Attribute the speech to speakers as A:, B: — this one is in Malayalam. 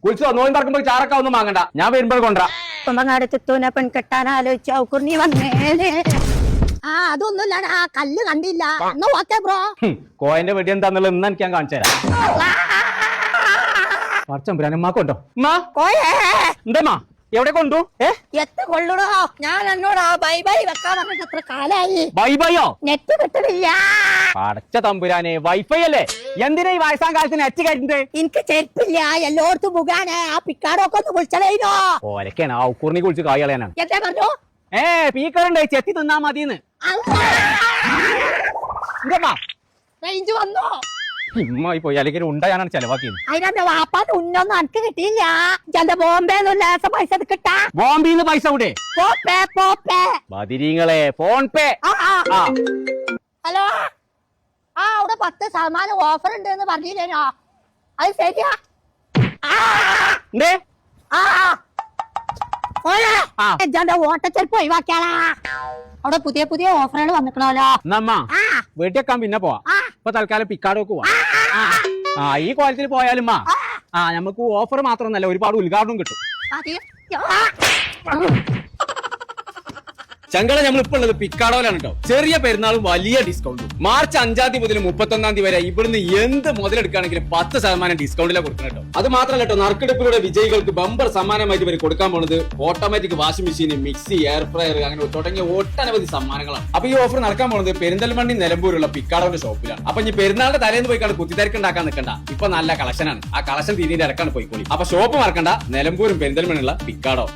A: കുളിച്ചോ നോയും തറക്കുമ്പോ ചാറൊക്കെ ഒന്നും വാങ്ങണ്ട, ഞാൻ വരുമ്പോൾ കൊണ്ടുവരാം.
B: കുമ്പങ്ങാടത്തൂനെ പെൺകെട്ടാൻ ആലോചിച്ച നീ വന്നേനെ. ആ അതൊന്നുമില്ല, ആ കല്ല് കണ്ടില്ല. Okay bro.
A: കോയന്റെ വെടി എന്താന്നുള്ളത് ഇന്ന് എനിക്ക് ഞാൻ കാണിച്ചു തരാം. പറച്ചമ്പുരാനമ്മക്കൊണ്ടോ എന്താ എവിടെ കൊണ്ടു?
B: എത്ത് കൊള്ളൂടോ, ഞാൻ എന്നോട് ബൈ ബൈ വെക്കാൻ പറഞ്ഞിട്ട് എത്ര കാലായി.
A: ബൈ ബൈയോ?
B: നെറ്റ് കിട്ടുന്നില്ല.
A: പടച്ച തമ്പുരാനെ, വൈഫൈ അല്ലേ? എന്തിനാ ഈ വയസ്സാം കാലത്ത് നെറ്റ് കയറ്റുന്നത്?
B: എനിക്ക് ചെരുപ്പില്ല, എല്ലായിടത്തും മുഖാണ്. ആ പിക്കാടൊക്കെ ഒന്ന് വിളിച്ചതേനോ?
A: ഓലക്കാണ് ആ ഉക്കുറിനെ കുളിച്ച് കായ് കളയാനാണ്.
B: എന്താ പറഞ്ഞു?
A: പീക്കറുണ്ട്, ചെത്തി തിന്നാ മതിന്ന്.
B: റേഞ്ച് വന്നോ?
A: ഇമ്മായി പോയി, അല്ലെങ്കിൽ ഉണ്ടായാണ് ചെലവാക്കിയത്.
B: അതിനെ വാപ്പാന്റെ ഉന്നൊന്നും എനിക്ക് കിട്ടിയില്ല. എന്റെ ബോംബെന്ന് പൈസ കിട്ടാ.
A: ബോംബെന്ന് പൈസ കൂടെ ബദിരീങ്ങളെ ഫോൺ പേ.
B: ഹലോ, ആ അവിടെ 10% ഓഫർ ഉണ്ട് എന്ന് പറഞ്ഞില്ലേനോ? അത് ശരിയാ. എന്റെ ഓട്ടച്ചെരുപ്പ് ഒഴിവാക്കിയാളാ. അവിടെ പുതിയ പുതിയ ഓഫറുകൾ വന്നിക്കണല്ലോ.
A: വീട്ടിലേക്കാൻ പിന്നെ പോവാ. ഇപ്പൊ തൽക്കാലം പിക്കാടൊക്കെ പോവാ. ഈ കോലത്തിൽ പോയാലും നമുക്ക് ഓഫർ മാത്രമൊന്നല്ല, ഒരുപാട് ഉദ്ഘാടനം കിട്ടും. ചങ്കള നമ്മൾ ഇപ്പൊ ഉള്ളത് പിക്കാടോയിലാണ് കേട്ടോ. ചെറിയ പെരുന്നാളും വലിയ ഡിസ്കൗണ്ടും. മാർച്ച് 5 മുതൽ 31 വരെ ഇവിടുന്ന് എന്ത് മുതലെടുക്കുകയാണെങ്കിലും 10% ഡിസ്കൗണ്ടിലാണ് കൊടുക്കുന്നത് കേട്ടോ. അത് മാത്രമല്ല കേട്ടോ, നറുക്കെടുപ്പിലൂടെ വിജയികൾക്ക് ബമ്പർ സമ്മാനമായിട്ട് ഇവർ കൊടുക്കാൻ പോകുന്നത് automatic washing machine, mixie, air fryer അങ്ങനെ തുടങ്ങിയ ഒട്ടനവധി സമ്മാനങ്ങളാണ്. അപ്പൊ ഈ ഓഫർ നടക്കാൻ പോകുന്നത് പെരിന്തൽമണ്ണി നിലമ്പൂരുള്ള പിക്കാടോന്റെ ഷോപ്പിലാണ്. അപ്പൊ ഈ പെരുന്നാളിന്റെ തലേന്ന് പോയി കണ്ട് കുത്തിത്തിരക്കുണ്ടാക്കാൻ നിൽക്കണ്ട, ഇപ്പൊ നല്ല കളക്ഷനാണ്. ആ കളക്ഷൻ തീരെ ഇറക്കാണ് പോയിക്കോളി. അപ്പൊ ഷോപ്പ് മറക്കണ്ട, നിലമ്പൂരും പെരിന്തൽമണ്ണുള്ള പിക്കാടോ.